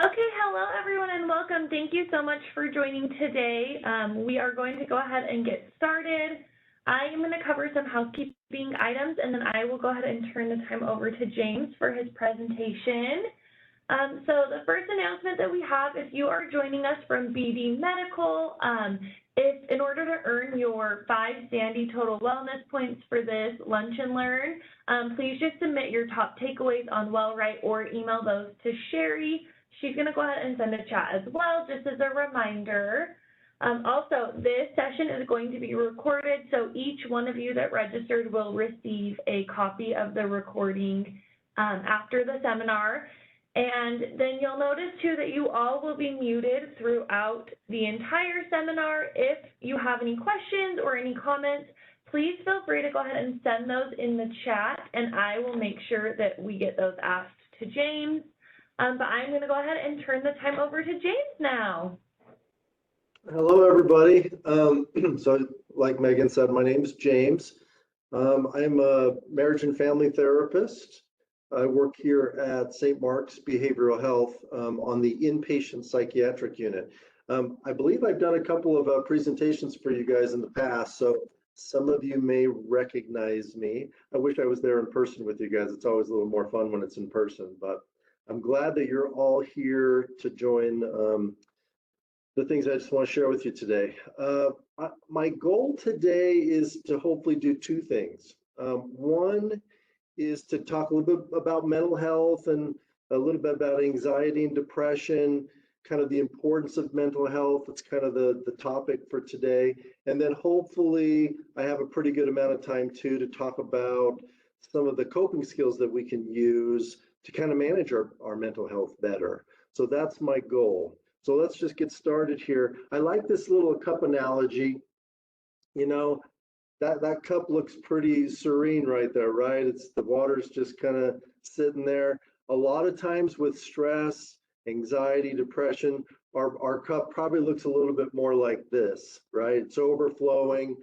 Okay, hello everyone and welcome. Thank you so much for joining today. We are going to go ahead and get started. I am going to cover some housekeeping items and then I will go ahead and turn the time over to James for his presentation. So the first announcement that we have, if you are joining us from BD Medical, if in order to earn your 5 Sandy Total Wellness points for this Lunch and Learn, please just submit your top takeaways on WellWrite or email those to Sherry. She's going to go ahead and send a chat as well, just as a reminder. Also, this session is going to be recorded, so each one of you that registered will receive a copy of the recording after the seminar. And then you'll notice too that you all will be muted throughout the entire seminar. If you have any questions or any comments, please feel free to go ahead and send those in the chat and I will make sure that we get those asked to James. But I'm going to go ahead and turn the time over to James now. Hello, everybody. So like Megan said, my name is James. I'm a marriage and family therapist. I work here at St. Mark's Behavioral Health on the inpatient psychiatric unit. I believe I've done a couple of presentations for you guys in the past, so some of you may recognize me. I wish I was there in person with you guys. It's always a little more fun when it's in person, but I'm glad that you're all here to join the things I just want to share with you today. My goal today is to hopefully do two things. One is to talk a little bit about mental health and a little bit about anxiety and depression, kind of the importance of mental health. It's kind of the topic for today. And then hopefully I have a pretty good amount of time too to talk about some of the coping skills that we can use to kind of manage our mental health better. So that's my goal. So let's just get started here. I like this little cup analogy. You know, that cup looks pretty serene right there, right? It's the water's just kind of sitting there. A lot of times with stress, anxiety, depression, our cup probably looks a little bit more like this, right? It's overflowing.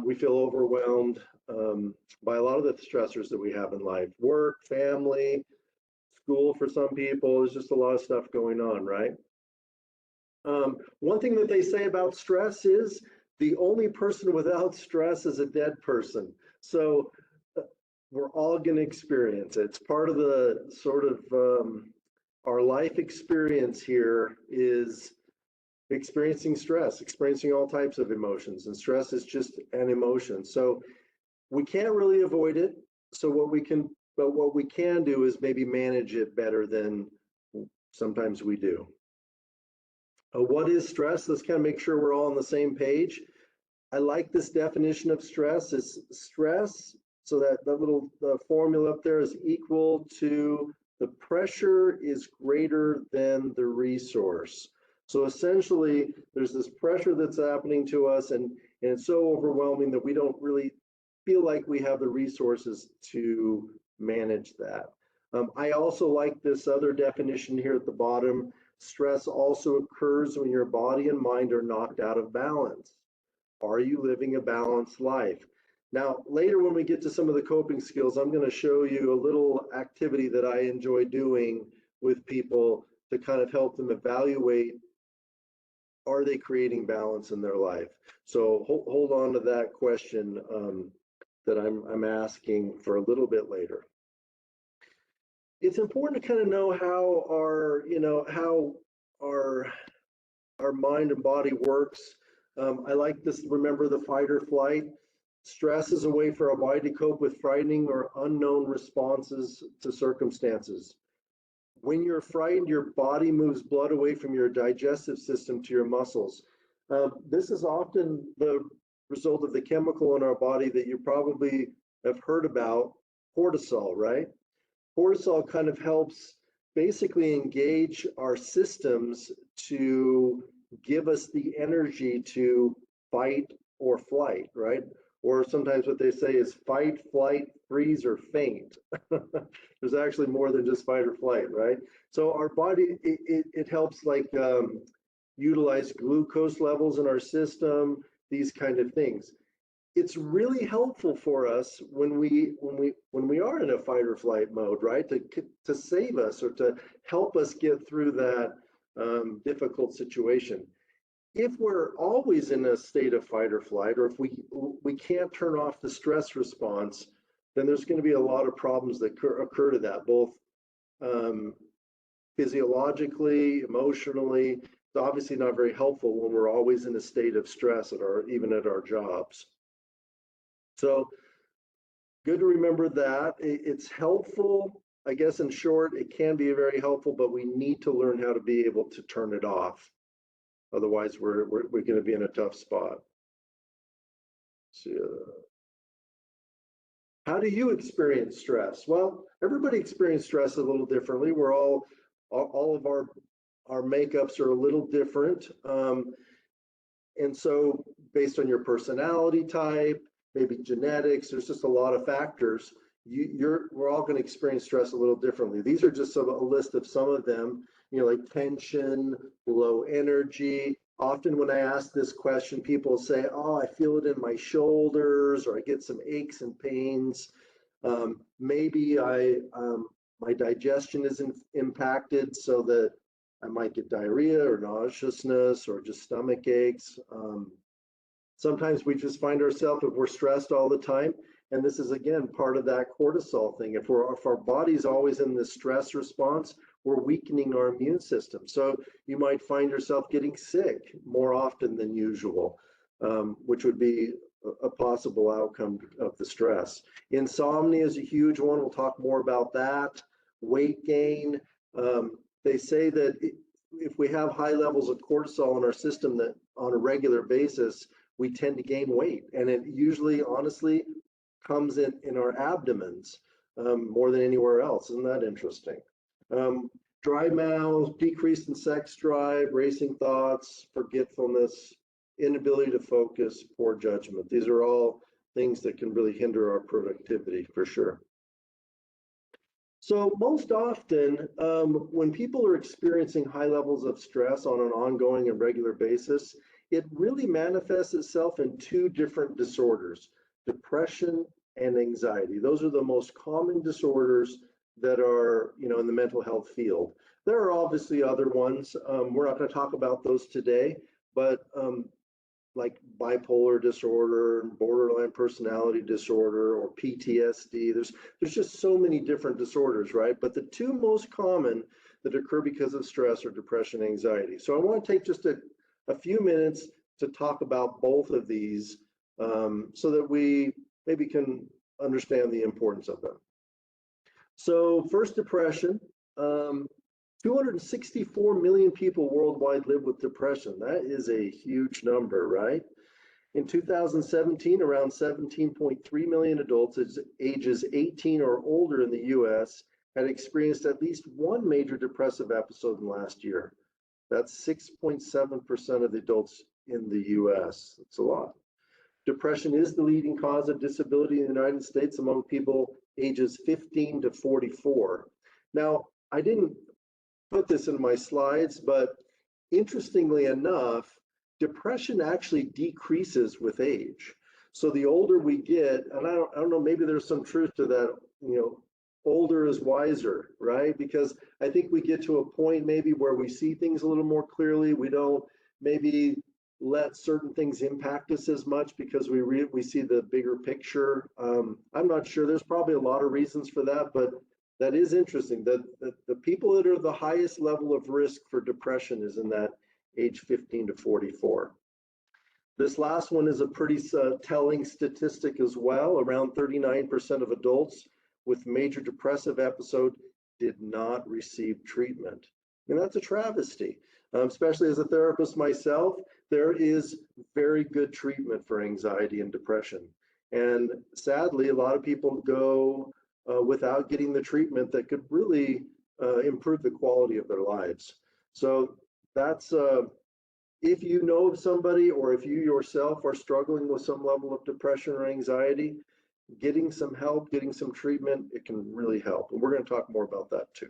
We feel overwhelmed by a lot of the stressors that we have in life, work, family, school for some people. There's just a lot of stuff going on, right? One thing that they say about stress is the only person without stress is a dead person. So we're all going to experience it. It's part of the sort of our life experience here is experiencing stress, experiencing all types of emotions, and stress is just an emotion. So we can't really avoid it. So what we can do is maybe manage it better than sometimes we do. What is stress? Let's kind of make sure we're all on the same page. I like this definition of stress. Is stress, so that little formula up there is equal to the pressure is greater than the resource. So essentially, there's this pressure that's happening to us, and it's so overwhelming that we don't really feel like we have the resources to manage that. I also like this other definition here at the bottom. Stress also occurs when your body and mind are knocked out of balance. Are you living a balanced life? Now, later when we get to some of the coping skills, I'm going to show you a little activity that I enjoy doing with people to kind of help them evaluate, are they creating balance in their life? So hold on to that question that I'm asking for a little bit later. It's important to kind of know how our mind and body works. I like this, remember the fight or flight. Stress is a way for our body to cope with frightening or unknown responses to circumstances. When you're frightened, your body moves blood away from your digestive system to your muscles. This is often the result of the chemical in our body that you probably have heard about, cortisol, right? Cortisol kind of helps basically engage our systems to give us the energy to fight or flight, right? Or sometimes what they say is fight, flight, freeze, or faint. There's actually more than just fight or flight, right? So our body, it helps like utilize glucose levels in our system, these kind of things. it's really helpful for us when we are in a fight or flight mode, right? To save us or to help us get through that difficult situation. If we're always in a state of fight or flight, or if we can't turn off the stress response, then there's going to be a lot of problems that occur to that, both um, physiologically, emotionally. It's obviously not very helpful when we're always in a state of stress even at our jobs. So good to remember that. It's helpful, I guess. In short, it can be very helpful, but we need to learn how to be able to turn it off. Otherwise, we're going to be in a tough spot. So, how do you experience stress? Well, everybody experiences stress a little differently. We're all of our makeups are a little different. And so based on your personality type, maybe genetics, there's just a lot of factors. We're all going to experience stress a little differently. These are just a list of some of them, like tension, low energy. Often when I ask this question, people say, oh, I feel it in my shoulders, or I get some aches and pains. Maybe my digestion is impacted so that I might get diarrhea or nauseousness or just stomach aches. Sometimes we just find ourselves, if we're stressed all the time, and this is again part of that cortisol thing. If our body's always in this stress response, we're weakening our immune system. So you might find yourself getting sick more often than usual, which would be a possible outcome of the stress. Insomnia is a huge one. We'll talk more about that. Weight gain. They say that if we have high levels of cortisol in our system, that on a regular basis, we tend to gain weight. And it usually, honestly, comes in our abdomens more than anywhere else. Isn't that interesting? Dry mouth, decrease in sex drive, racing thoughts, forgetfulness, inability to focus, poor judgment. These are all things that can really hinder our productivity for sure. So most often, when people are experiencing high levels of stress on an ongoing and regular basis, it really manifests itself in two different disorders, depression and anxiety. Those are the most common disorders that are, in the mental health field. There are obviously other ones. We're not going to talk about those today, but like bipolar disorder, borderline personality disorder, or PTSD. There's just so many different disorders, right? But the two most common that occur because of stress are depression and anxiety. So I want to take just a few minutes to talk about both of these so that we maybe can understand the importance of them. So first, depression. 264 million people worldwide live with depression. That is a huge number, right? In 2017, around 17.3 million adults ages 18 or older in the US had experienced at least one major depressive episode in the last year. That's 6.7% of the adults in the US. That's a lot. Depression is the leading cause of disability in the United States among people ages 15 to 44. Now, I didn't put this in my slides, but interestingly enough, depression actually decreases with age. So the older we get, and I don't know, maybe there's some truth to that, older is wiser, right? Because I think we get to a point maybe where we see things a little more clearly. We don't maybe let certain things impact us as much because we see the bigger picture. I'm not sure. There's probably a lot of reasons for that, but that is interesting that the people that are the highest level of risk for depression is in that age 15 to 44. This last one is a pretty telling statistic as well. Around 39% of adults with major depressive episode did not receive treatment. And that's a travesty, especially as a therapist myself. There is very good treatment for anxiety and depression. And sadly, a lot of people go without getting the treatment that could really improve the quality of their lives. So that's, if you know of somebody or if you yourself are struggling with some level of depression or anxiety, getting some help, getting some treatment, it can really help. And we're going to talk more about that too.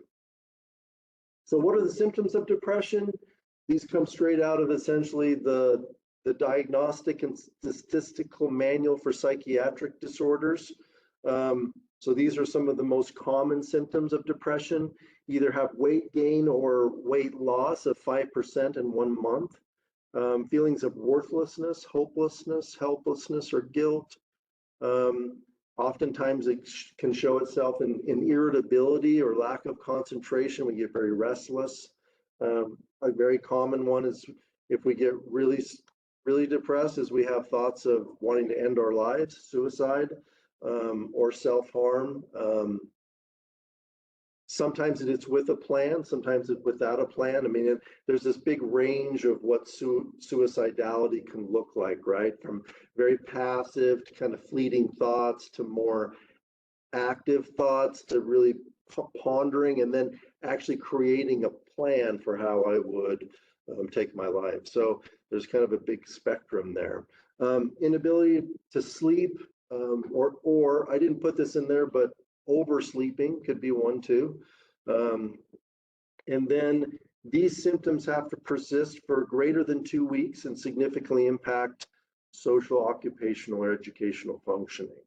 So what are the symptoms of depression? These come straight out of essentially the the Diagnostic and Statistical Manual for Psychiatric Disorders. So these are some of the most common symptoms of depression. Either have weight gain or weight loss of 5% in 1 month. Feelings of worthlessness, hopelessness, helplessness, or guilt. Oftentimes it can show itself in irritability or lack of concentration. We get very restless. A very common one is if we get really depressed, is we have thoughts of wanting to end our lives, suicide, or self-harm. Sometimes it's with a plan, sometimes it's without a plan. I mean, there's this big range of what suicidality can look like, right? From very passive to kind of fleeting thoughts to more active thoughts to really pondering and then actually creating a plan for how I would take my life. So there's kind of a big spectrum there. Inability to sleep, or I didn't put this in there, but oversleeping could be one too. And then these symptoms have to persist for greater than 2 weeks and significantly impact social, occupational, or educational functioning.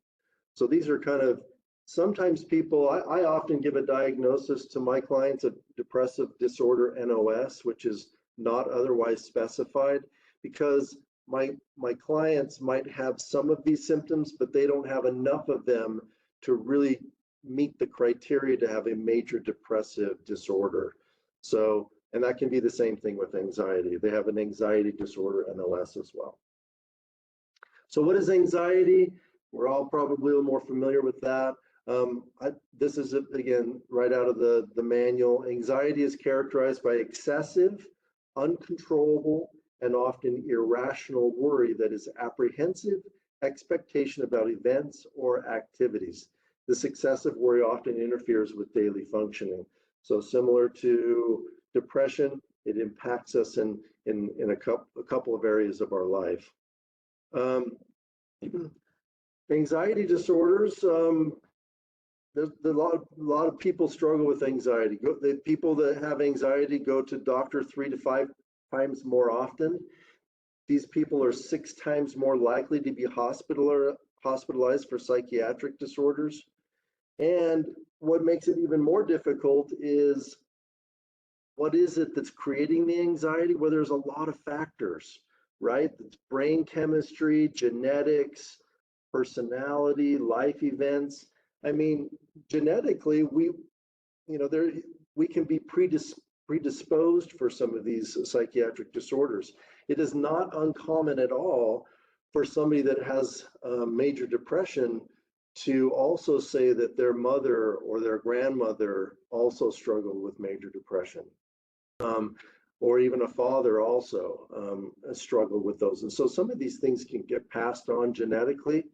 So these are kind of, sometimes people, I often give a diagnosis to my clients of depressive disorder NOS, which is not otherwise specified, because my clients might have some of these symptoms, but they don't have enough of them to really meet the criteria to have a major depressive disorder. So, and that can be the same thing with anxiety. They have an anxiety disorder NOS as well. So what is anxiety? We're all probably a little more familiar with that. This is, again, right out of the manual. Anxiety is characterized by excessive, uncontrollable, and often irrational worry that is apprehensive expectation about events or activities. This excessive worry often interferes with daily functioning. So similar to depression, it impacts us in a couple of areas of our life. Anxiety disorders, there's a lot of people struggle with anxiety. The people that have anxiety go to doctor 3 to 5 times more often. These people are 6 times more likely to be hospitalized for psychiatric disorders. And what makes it even more difficult is, what is it that's creating the anxiety? Well, there's a lot of factors, right? It's brain chemistry, genetics, personality, life events. I mean, genetically, we can be predisposed for some of these psychiatric disorders. It is not uncommon at all for somebody that has major depression to also say that their mother or their grandmother also struggled with major depression, or even a father also struggled with those. And so some of these things can get passed on genetically.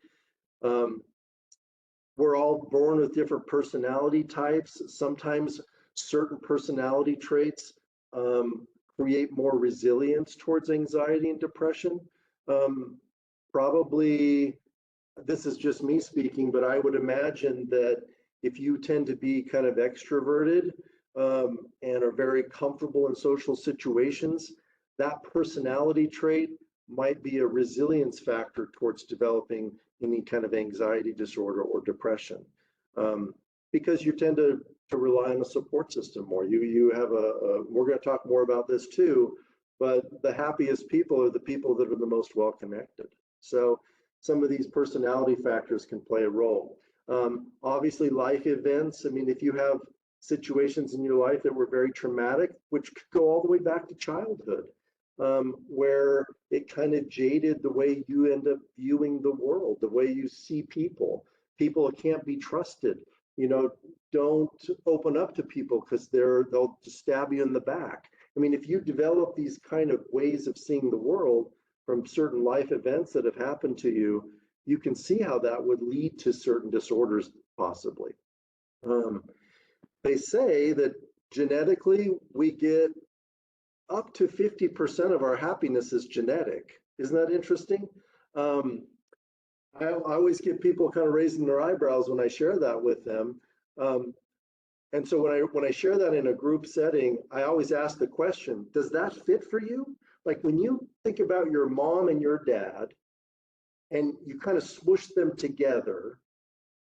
We're all born with different personality types. Sometimes certain personality traits create more resilience towards anxiety and depression. Probably, this is just me speaking, but I would imagine that if you tend to be kind of extroverted and are very comfortable in social situations, that personality trait might be a resilience factor towards developing any kind of anxiety disorder or depression, because you tend to rely on a support system more. You have we're going to talk more about this too, but the happiest people are the people that are the most well connected. So some of these personality factors can play a role. Obviously, life events. I mean, if you have situations in your life that were very traumatic, which could go all the way back to childhood, where it kind of jaded the way you end up viewing the world, the way you see people. People can't be trusted. You know, don't open up to people because they'll just stab you in the back. I mean, if you develop these kind of ways of seeing the world from certain life events that have happened to you, you can see how that would lead to certain disorders possibly. They say that genetically we get up to 50% of our happiness is genetic. Isn't that interesting? I always get people kind of raising their eyebrows when I share that with them. And so when I share that in a group setting, I always ask the question, does that fit for you? like when you think about your mom and your dad and you kind of swoosh them together,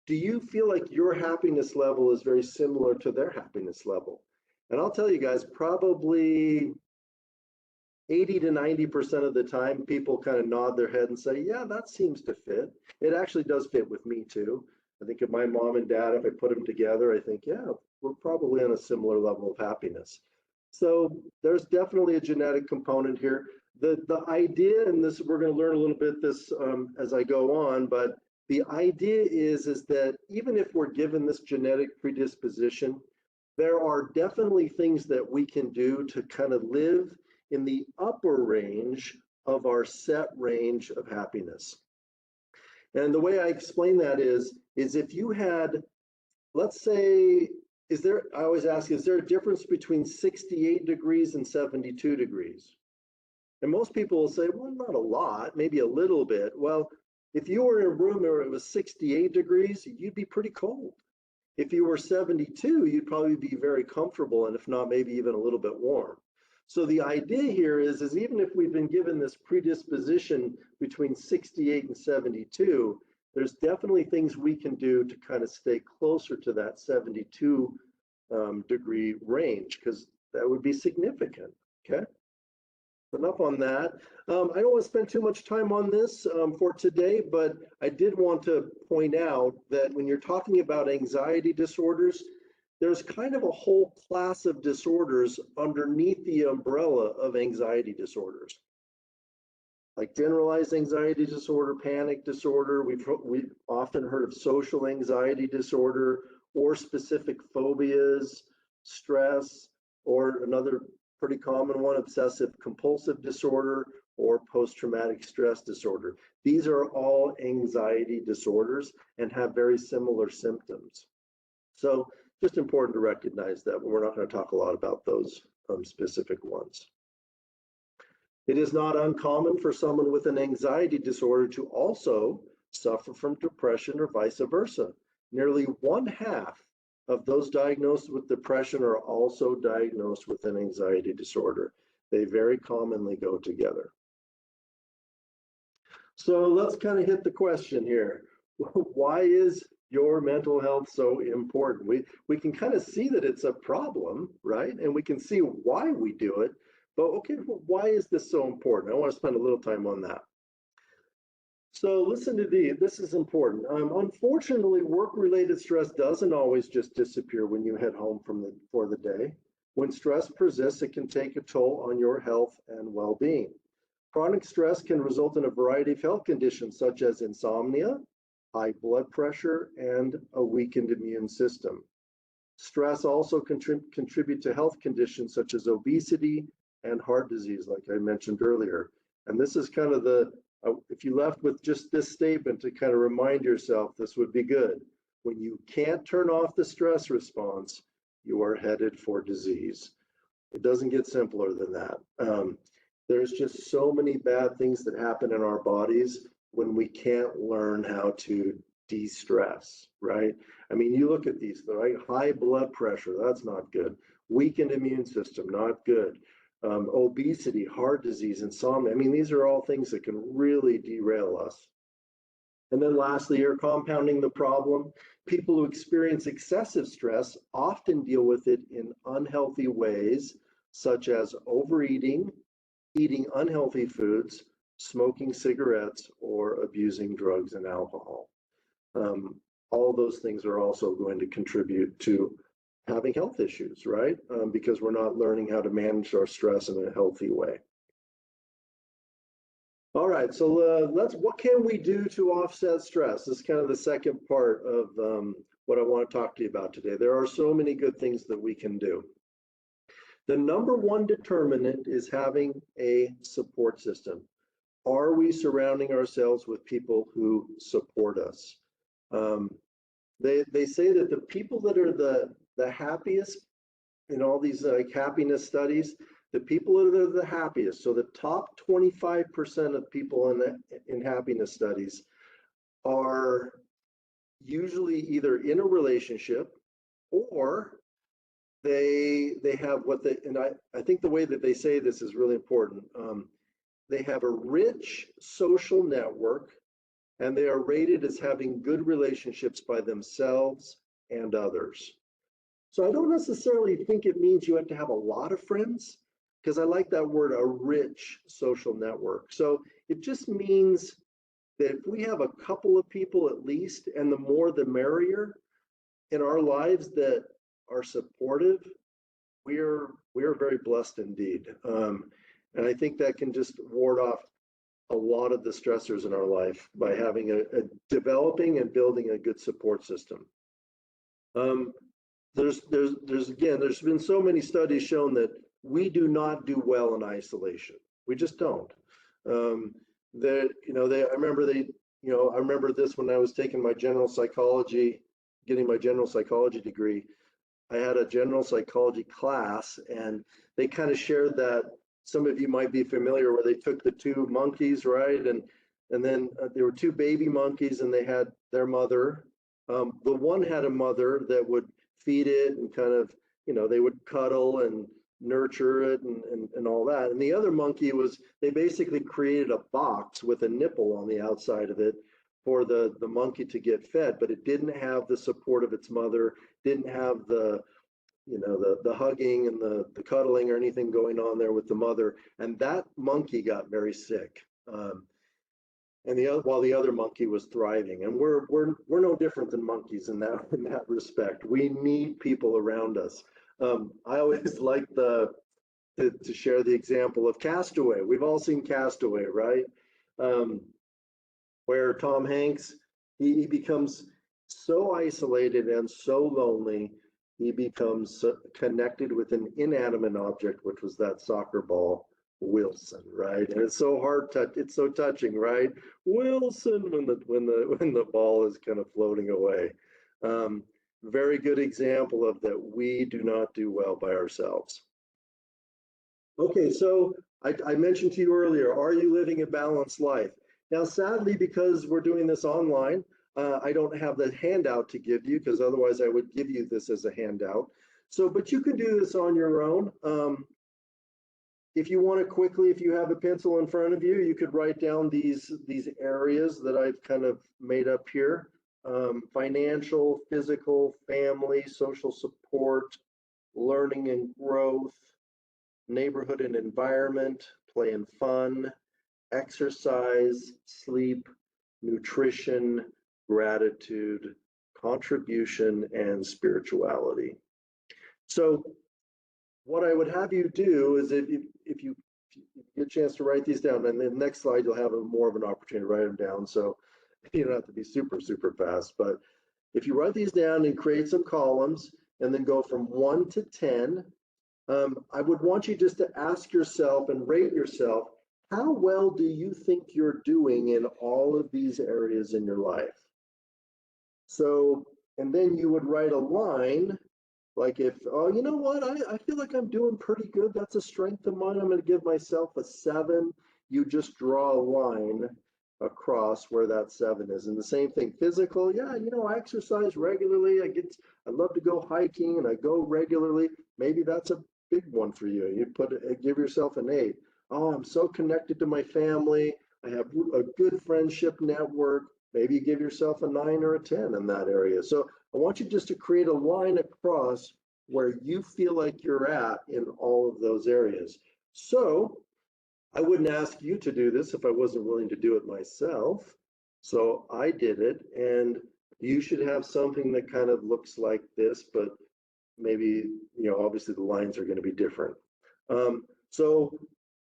do you feel like your happiness level is very similar to their happiness level? And I'll tell you guys, probably 80 to 90% of the time, people kind of nod their head and say, yeah, that seems to fit. It actually does fit with me too. I think of my mom and dad, if I put them together, I think, yeah, we're probably on a similar level of happiness. So there's definitely a genetic component here. The idea, and this we're going to learn a little bit this as I go on, but the idea is that even if we're given this genetic predisposition, there are definitely things that we can do to kind of live in the upper range of our set range of happiness. And the way I explain that is if you had, let's say, I always ask, is there a difference between 68 degrees and 72 degrees? And most people will say, well, not a lot, maybe a little bit. Well, if you were in a room where it was 68 degrees, you'd be pretty cold. If you were 72, you'd probably be very comfortable, and if not, maybe even a little bit warm. So the idea here is even if we've been given this predisposition between 68 and 72, there's definitely things we can do to kind of stay closer to that 72 degree range, because that would be significant, okay? Enough on that. I don't want to spend too much time on this for today, but I did want to point out that when you're talking about anxiety disorders, there's kind of a whole class of disorders underneath the umbrella of anxiety disorders. Like generalized anxiety disorder, panic disorder, we've often heard of social anxiety disorder, or specific phobias, stress, or another pretty common one, obsessive compulsive disorder, or post-traumatic stress disorder. These are all anxiety disorders and have very similar symptoms. So just important to recognize that we're not going to talk a lot about those specific ones. It is not uncommon for someone with an anxiety disorder to also suffer from depression or vice versa. Nearly 1/2 of those diagnosed with depression are also diagnosed with an anxiety disorder. They very commonly go together. So let's kind of hit the question here. Why is your mental health so important? We can kind of see that it's a problem, right? And we can see why we do it. But okay, well, why is this so important? I want to spend a little time on that. So listen to this is important. Unfortunately, work-related stress doesn't always just disappear when you head home for the day. When stress persists, it can take a toll on your health and well-being. Chronic stress can result in a variety of health conditions such as insomnia, high blood pressure, and a weakened immune system. Stress also contributes to health conditions such as obesity and heart disease, like I mentioned earlier. And this is kind of if you left with just this statement to kind of remind yourself, this would be good. When you can't turn off the stress response, you are headed for disease. It doesn't get simpler than that. There's just so many bad things that happen in our bodies when we can't learn how to de-stress, right? I mean, you look at these, right? High blood pressure, that's not good. Weakened immune system, not good. Obesity, heart disease, insomnia. I mean, these are all things that can really derail us. And then lastly, you're compounding the problem. People who experience excessive stress often deal with it in unhealthy ways, such as overeating, eating unhealthy foods, smoking cigarettes, or abusing drugs and alcohol. All those things are also going to contribute to having health issues, right? Because we're not learning how to manage our stress in a healthy way. All right, so what can we do to offset stress? This is kind of the second part of what I want to talk to you about today. There are so many good things that we can do. The number one determinant is having a support system. Are we surrounding ourselves with people who support us? They say that the people that are the happiest in all these happiness studies, the people that are the happiest, so the top 25% of people in happiness studies are usually either in a relationship or they have and I think the way that they say this is really important. they have a rich social network, and they are rated as having good relationships by themselves and others. So I don't necessarily think it means you have to have a lot of friends, because I like that word, a rich social network. So it just means that if we have a couple of people at least, and the more the merrier in our lives that are supportive, we are very blessed indeed. And I think that can just ward off a lot of the stressors in our life by having a developing and building a good support system. There's been so many studies shown that we do not do well in isolation. We just don't. I remember this when I was taking my getting my general psychology degree. I had a general psychology class, and they kind of shared that. Some of you might be familiar where they took the two monkeys, right? And then there were two baby monkeys, and they had their mother. The one had a mother that would feed it and kind of, they would cuddle and nurture it and all that. And the other monkey they basically created a box with a nipple on the outside of it for the monkey to get fed, but it didn't have the support of its mother, didn't have the hugging and the cuddling or anything going on there with the mother, and that monkey got very sick. While the other monkey was thriving, and we're no different than monkeys in that respect. We need people around us. I always like to share the example of Castaway. We've all seen Castaway, right? Where Tom Hanks, he becomes so isolated and so lonely, he becomes connected with an inanimate object, which was that soccer ball, Wilson, right? And it's so it's so touching, right? Wilson, when the ball is kind of floating away. Very good example of that we do not do well by ourselves. Okay, so I mentioned to you earlier, are you living a balanced life? Now, sadly, because we're doing this online, I don't have the handout to give you, because otherwise I would give you this as a handout. So, but you can do this on your own. If you want to quickly, if you have a pencil in front of you, you could write down these areas that I've kind of made up here. Financial, physical, family, social support, learning and growth, neighborhood and environment, play and fun, exercise, sleep, nutrition, gratitude, contribution, and spirituality. So what I would have you do is if you get a chance to write these down, and then the next slide, you'll have more of an opportunity to write them down. So you don't have to be super, super fast, but if you write these down and create some columns and then go from 1 to 10, I would want you just to ask yourself and rate yourself, how well do you think you're doing in all of these areas in your life? So, and then you would write a line, like if, oh, you know what, I feel like I'm doing pretty good. That's a strength of mine. I'm going to give myself a 7. You just draw a line across where that 7 is. And the same thing, physical, yeah, I exercise regularly. I love to go hiking and I go regularly. Maybe that's a big one for you. You give yourself an 8. Oh, I'm so connected to my family. I have a good friendship network. Maybe you give yourself a 9 or a 10 in that area. So I want you just to create a line across where you feel like you're at in all of those areas. So I wouldn't ask you to do this if I wasn't willing to do it myself. So I did it, and you should have something that kind of looks like this, but maybe, obviously the lines are going to be different. So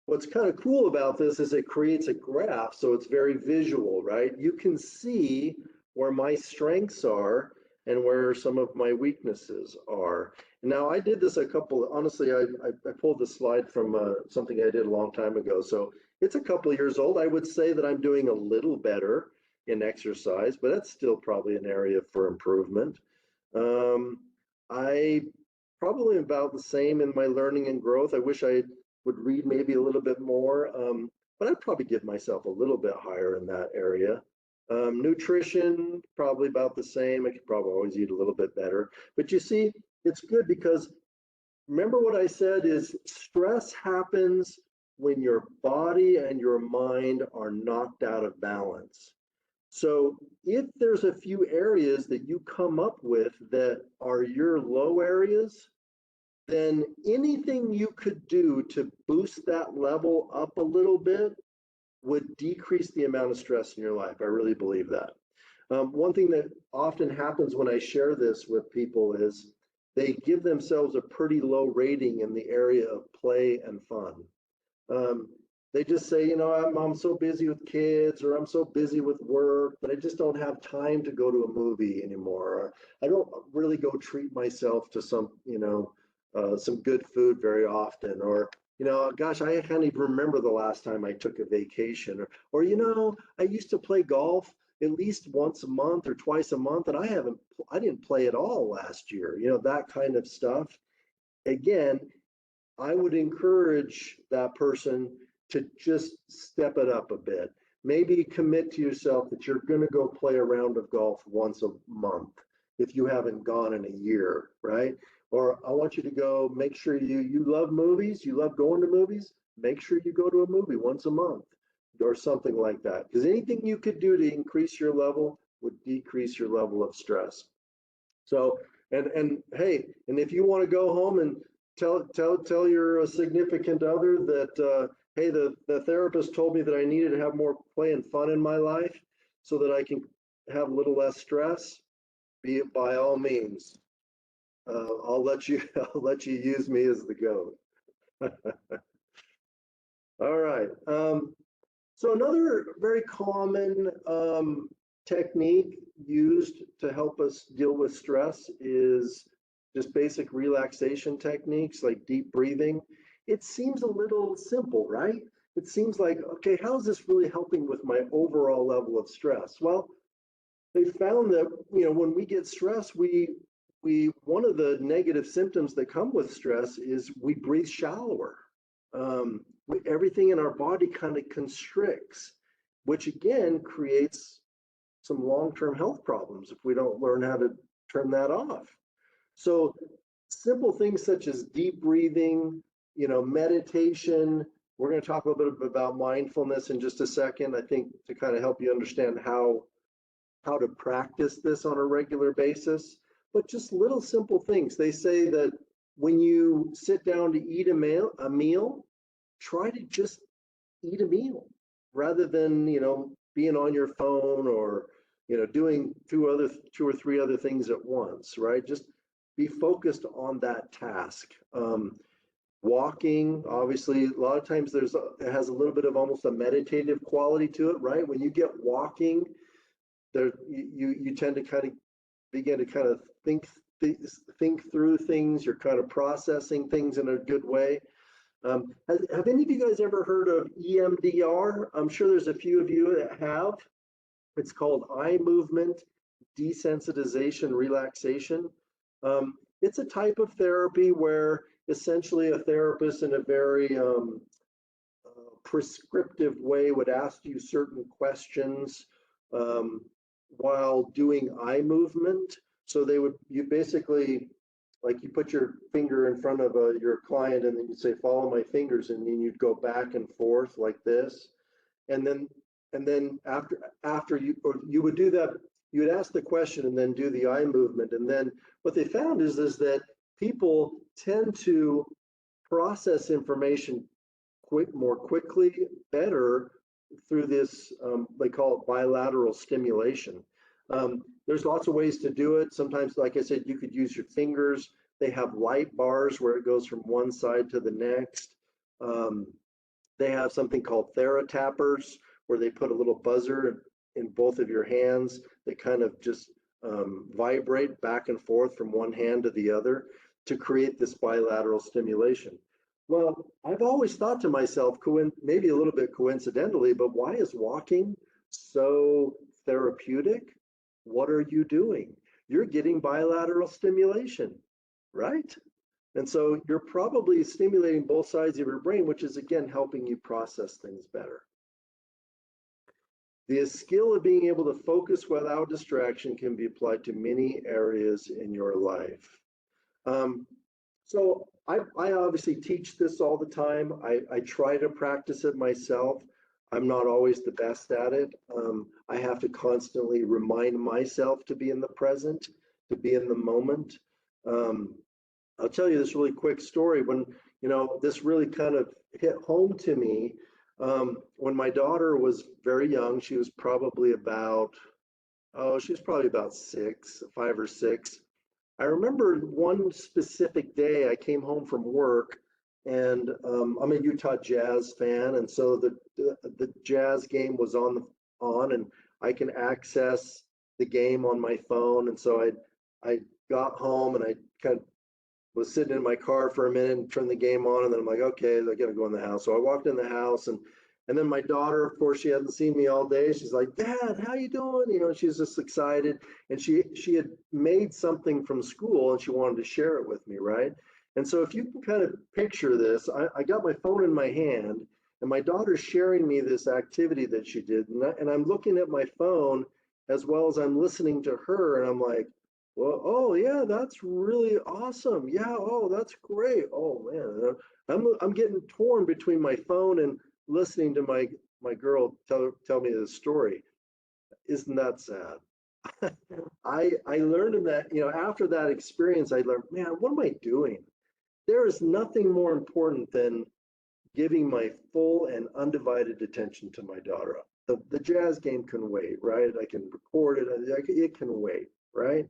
what's kind of cool about this is it creates a graph, so it's very visual, right? You can see where my strengths are and where some of my weaknesses are. Now, I did this honestly, I pulled this slide from something I did a long time ago, so it's a couple of years old. I would say that I'm doing a little better in exercise, but that's still probably an area for improvement. I probably am about the same in my learning and growth. I wish I would read maybe a little bit more, but I'd probably give myself a little bit higher in that area. Nutrition, probably about the same. I could probably always eat a little bit better. But you see, it's good because remember what I said is stress happens when your body and your mind are knocked out of balance. So if there's a few areas that you come up with that are your low areas, then anything you could do to boost that level up a little bit would decrease the amount of stress in your life. I really believe that. One thing that often happens when I share this with people is they give themselves a pretty low rating in the area of play and fun. They just say, you know, I'm so busy with kids, or I'm so busy with work that I just don't have time to go to a movie anymore. Or I don't really go treat myself to some, some good food very often. Or, gosh, I can't even remember the last time I took a vacation. Or, I used to play golf at least once a month or twice a month, and I didn't play at all last year. That kind of stuff. Again, I would encourage that person to just step it up a bit. Maybe commit to yourself that you're going to go play a round of golf once a month if you haven't gone in a year, right? Or I want you to go, make sure you love movies, you love going to movies, make sure you go to a movie once a month or something like that. Because anything you could do to increase your level would decrease your level of stress. So, and hey, and if you want to go home and tell your significant other that hey, the therapist told me that I needed to have more play and fun in my life so that I can have a little less stress, be it by all means. I'll let you use me as the goat. All right. So another very common technique used to help us deal with stress is just basic relaxation techniques like deep breathing. It seems a little simple, right? It seems like, okay, how's this really helping with my overall level of stress? Well, they found that, when we get stressed, we one of the negative symptoms that come with stress is we breathe shallower. Everything in our body kind of constricts, which again creates some long-term health problems if we don't learn how to turn that off. So simple things such as deep breathing, meditation. We're going to talk a little bit about mindfulness in just a second, I think, to kind of help you understand how to practice this on a regular basis. But just little simple things. They say that when you sit down to eat a meal, try to just eat a meal rather than, being on your phone or, doing two or three other things at once, right? Just be focused on that task. Walking, obviously, a lot of times it has a little bit of almost a meditative quality to it, right? When you get walking, there you tend to kind of begin to kind of think through things. You're kind of processing things in a good way. Have any of you guys ever heard of EMDR? I'm sure there's a few of you that have. It's called eye movement desensitization relaxation. It's a type of therapy where essentially a therapist in a very prescriptive way would ask you certain questions while doing eye movement. So you basically, like, you put your finger in front of your client and then you say, follow my fingers, and then you'd go back and forth like this. And then after you would do that, you would ask the question and then do the eye movement. And then what they found is that people tend to process information more quickly, better through this, they call it bilateral stimulation. There's lots of ways to do it. Sometimes, like I said, you could use your fingers. They have light bars where it goes from one side to the next. They have something called TheraTappers, where they put a little buzzer in both of your hands. They kind of just vibrate back and forth from one hand to the other to create this bilateral stimulation. Well, I've always thought to myself, maybe a little bit coincidentally, but why is walking so therapeutic? What are you doing? You're getting bilateral stimulation, right? And so you're probably stimulating both sides of your brain, which is again helping you process things better. The skill of being able to focus without distraction can be applied to many areas in your life. So I obviously teach this all the time. I try to practice it myself. I'm not always the best at it. I have to constantly remind myself to be in the present, to be in the moment. Um, I'll tell you this really quick story when, this really kind of hit home to me. When my daughter was very young, she was probably about 5 or 6. I remember one specific day I came home from work and I'm a Utah Jazz fan. And so the Jazz game was on and I can access the game on my phone. And so I got home and I kind of was sitting in my car for a minute and turned the game on, and then I'm like, okay, I gotta go in the house. So I walked in the house, and then my daughter, of course, she hadn't seen me all day. She's like, Dad, how you doing? She's just excited, and she had made something from school, and she wanted to share it with me, right? And so if you can kind of picture this, I got my phone in my hand, and my daughter's sharing me this activity that she did, and I'm looking at my phone as well as I'm listening to her, and I'm like, well, oh yeah, that's really awesome. Yeah, oh, that's great. Oh man, I'm getting torn between my phone and listening to my girl tell me this story. Isn't that sad? I learned in that, after that experience, I learned, man, what am I doing? There is nothing more important than giving my full and undivided attention to my daughter. The jazz game can wait, right? I can record it. It can wait, right?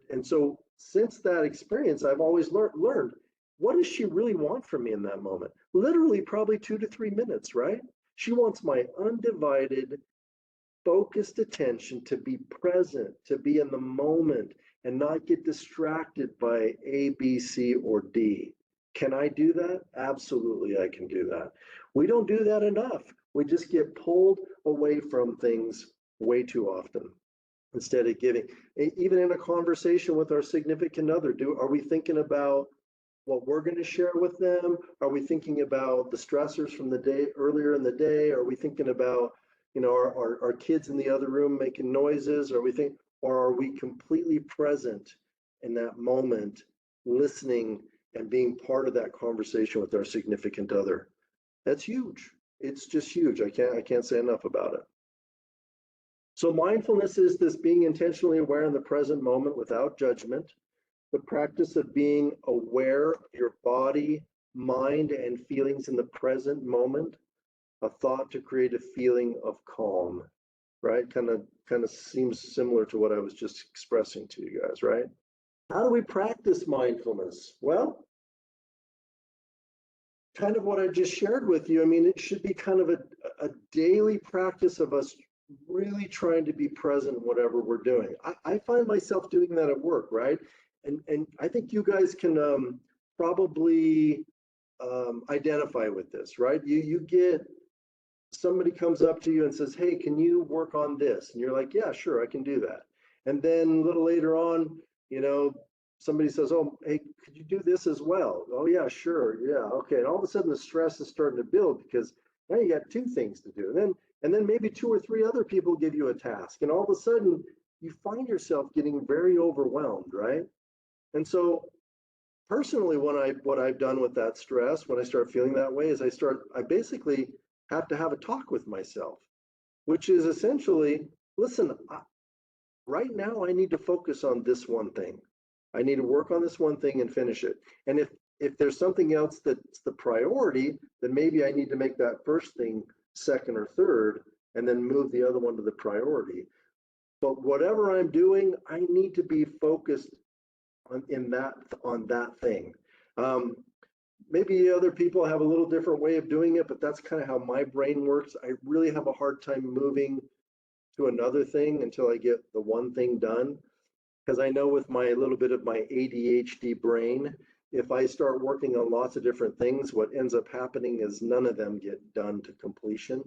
And so since that experience, I've always learned what does she really want from me in that moment? Literally, probably 2 to 3 minutes, right? She wants my undivided, focused attention to be present, to be in the moment, and not get distracted by A, B, C, or D. Can I do that? Absolutely, I can do that. We don't do that enough. We just get pulled away from things way too often instead of giving. Even in a conversation with our significant other, are we thinking about what we're going to share with them? Are we thinking about the stressors from the day earlier in the day? Are we thinking about, our kids in the other room making noises? Or are we completely present in that moment, listening and being part of that conversation with our significant other? That's huge. It's just huge. I can't say enough about it. So mindfulness is this being intentionally aware in the present moment without judgment, the practice of being aware of your body, mind, and feelings in the present moment, a thought to create a feeling of calm, right? Kind of seems similar to what I was just expressing to you guys, right? How do we practice mindfulness? Well, kind of what I just shared with you. I mean, it should be kind of a daily practice of us really trying to be present in whatever we're doing. I find myself doing that at work, right? And I think you guys can probably identify with this, right? You get somebody comes up to you and says, hey, can you work on this? And you're like, yeah, sure, I can do that. And then a little later on, you know, somebody says, oh, hey, could you do this as well? Oh, yeah, sure. Yeah. Okay. And all of a sudden the stress is starting to build because now you got 2 things to do. And then maybe 2 or 3 other people give you a task. And all of a sudden you find yourself getting very overwhelmed, right? And so personally, what I've done with that stress, when I start feeling that way, is I basically have to have a talk with myself, which is essentially, listen, right now I need to focus on this one thing. I need to work on this one thing and finish it. And if there's something else that's the priority, then maybe I need to make that first thing second or third, and then move the other one to the priority. But whatever I'm doing, I need to be focused on that thing. Um, Maybe other people have a little different way of doing it, but that's kind of how my brain works. I really have a hard time moving to another thing until I get the one thing done. Because I know with my little bit of my ADHD brain, if I start working on lots of different things, what ends up happening is none of them get done to completion.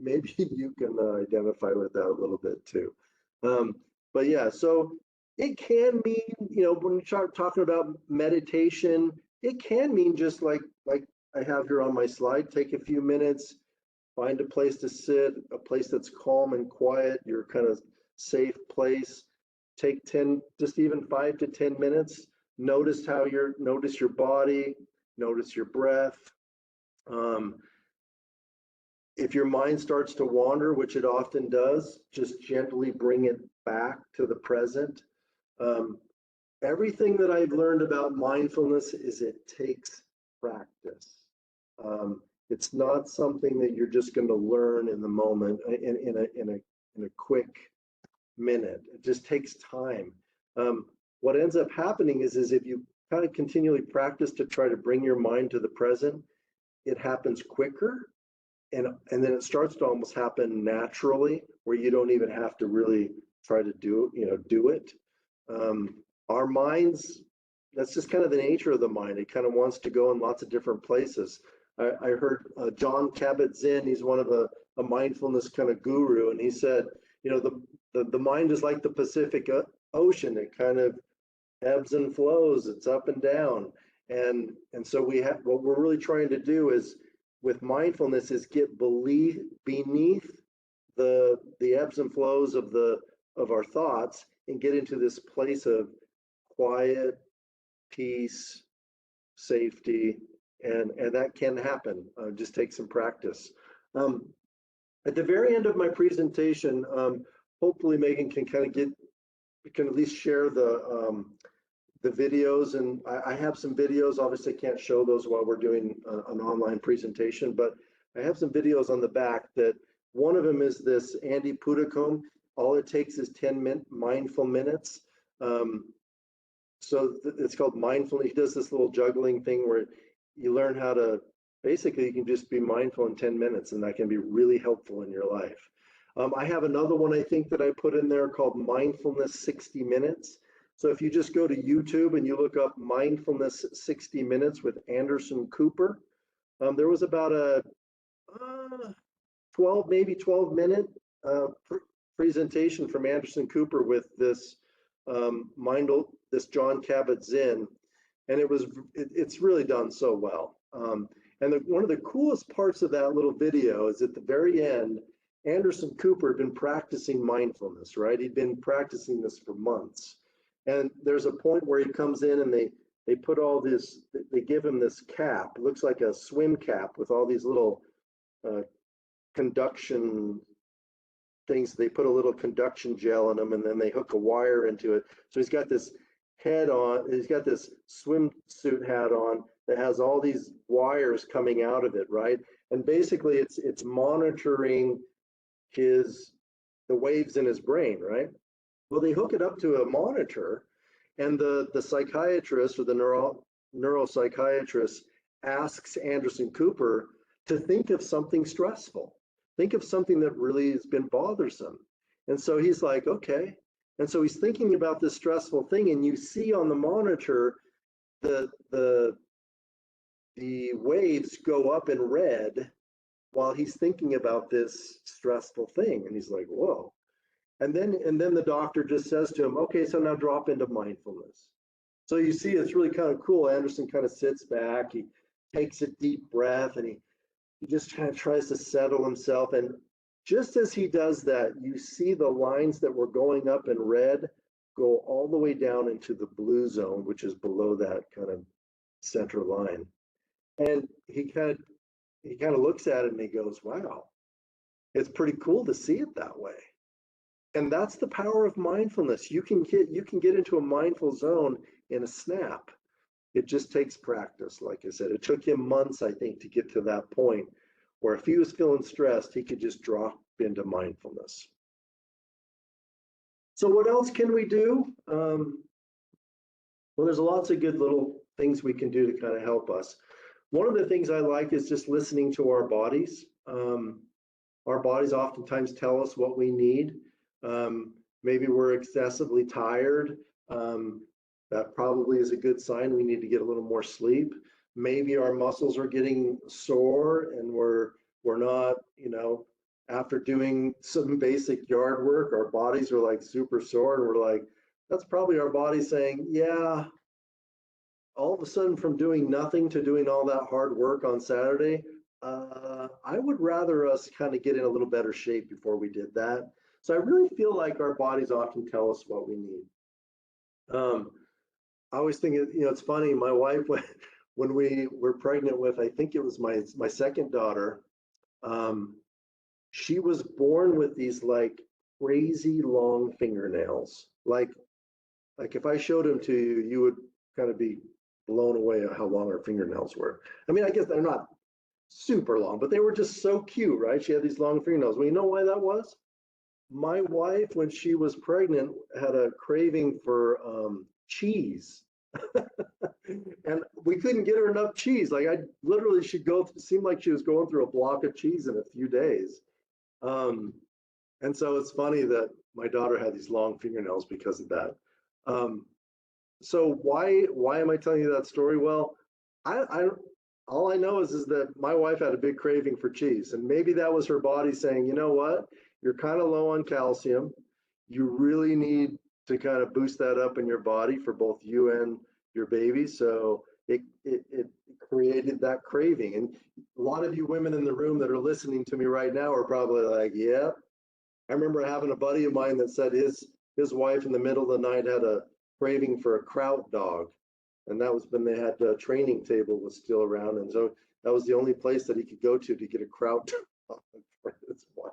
Maybe you can identify with that a little bit too. But yeah, so it can mean, when you start talking about meditation, it can mean just like I have here on my slide, take a few minutes, find a place to sit, a place that's calm and quiet, your kind of safe place. Take 10, just even 5 to 10 minutes notice your body, notice your breath. If your mind starts to wander, which it often does, just gently bring it back to the present. Everything that I've learned about mindfulness is it takes practice. It's not something that you're just going to learn in the moment, in a quick minute. It just takes time. What ends up happening is if you kind of continually practice to try to bring your mind to the present, it happens quicker. And then it starts to almost happen naturally, where you don't even have to really try to do it. Our minds, that's just kind of the nature of the mind. It kind of wants to go in lots of different places. I heard Jon Kabat-Zinn, he's one of a mindfulness kind of guru, and he said, the mind is like the Pacific Ocean. It kind of ebbs and flows. It's up and down. And so what we're really trying to do is, with mindfulness, is get beneath the ebbs and flows of our thoughts and get into this place of quiet, peace, safety, and that can happen. Just take some practice. At the very end of my presentation, hopefully Megan can at least share the videos, and I have some videos. Obviously can't show those while we're doing an online presentation, but I have some videos on the back. That one of them is this Andy Puddicombe. All it takes is 10 mindful minutes. So it's called mindfulness. He does this little juggling thing where you learn how to, basically you can just be mindful in 10 minutes, and that can be really helpful in your life. I have another one I think that I put in there called Mindfulness 60 Minutes. So if you just go to YouTube and you look up Mindfulness 60 Minutes with Anderson Cooper, there was about a 12-minute presentation from Anderson Cooper with this Jon Kabat-Zinn, and it's really done so well. And one of the coolest parts of that little video is at the very end, Anderson Cooper had been practicing mindfulness, right? He'd been practicing this for months. And there's a point where he comes in and they put all this, they give him this cap. It looks like a swim cap with all these little conduction things. They put a little conduction gel in them, and then they hook a wire into it. So he's got this head on, he's got this swimsuit hat on that has all these wires coming out of it, right? And basically it's monitoring the waves in his brain, right? Well, they hook it up to a monitor, and the psychiatrist or the neuropsychiatrist asks Anderson Cooper to think of something stressful. Think of something that really has been bothersome. And so he's like, okay. And so he's thinking about this stressful thing, and you see on the monitor the waves go up in red while he's thinking about this stressful thing. And he's like, whoa. And then the doctor just says to him, okay, so now drop into mindfulness. So you see, it's really kind of cool. Anderson kind of sits back, he takes a deep breath, and he just kind of tries to settle himself. And just as he does that, you see the lines that were going up in red go all the way down into the blue zone, which is below that kind of center line. And he kind of looks at it and he goes, wow, it's pretty cool to see it that way. And that's the power of mindfulness. You can get into a mindful zone in a snap. It just takes practice. Like I said, it took him months, I think, to get to that point where if he was feeling stressed, he could just drop into mindfulness. So what else can we do? Well, there's lots of good little things we can do to kind of help us. One of the things I like is just listening to our bodies. Our bodies oftentimes tell us what we need. Maybe we're excessively tired. That probably is a good sign. We need to get a little more sleep. Maybe our muscles are getting sore and we're not, after doing some basic yard work, our bodies are like super sore, and we're like, that's probably our body saying, yeah, all of a sudden from doing nothing to doing all that hard work on Saturday, I would rather us kind of get in a little better shape before we did that. So I really feel like our bodies often tell us what we need. I always think, it's funny. My wife, when we were pregnant with, I think it was my second daughter, um, she was born with these like crazy long fingernails. Like if I showed them to you, you would kind of be blown away at how long her fingernails were. I mean, I guess they're not super long, but they were just so cute, right? She had these long fingernails. Well, you know why that was? My wife, when she was pregnant, had a craving for cheese. And we couldn't get her enough cheese. Like I literally, she'd go, seemed like she was going through a block of cheese in a few days. Um, and so it's funny that my daughter had these long fingernails because of that. Um, so why am I telling you that story? Well, I all I know is that my wife had a big craving for cheese, and maybe that was her body saying, you know what, you're kind of low on calcium. You really need to kind of boost that up in your body for both you and your baby. So it created that craving. And a lot of you women in the room that are listening to me right now are probably like, yeah. I remember having a buddy of mine that said his wife in the middle of the night had a craving for a kraut dog, and that was when they had the training table was still around, and so that was the only place that he could go to get a kraut dog for his wife.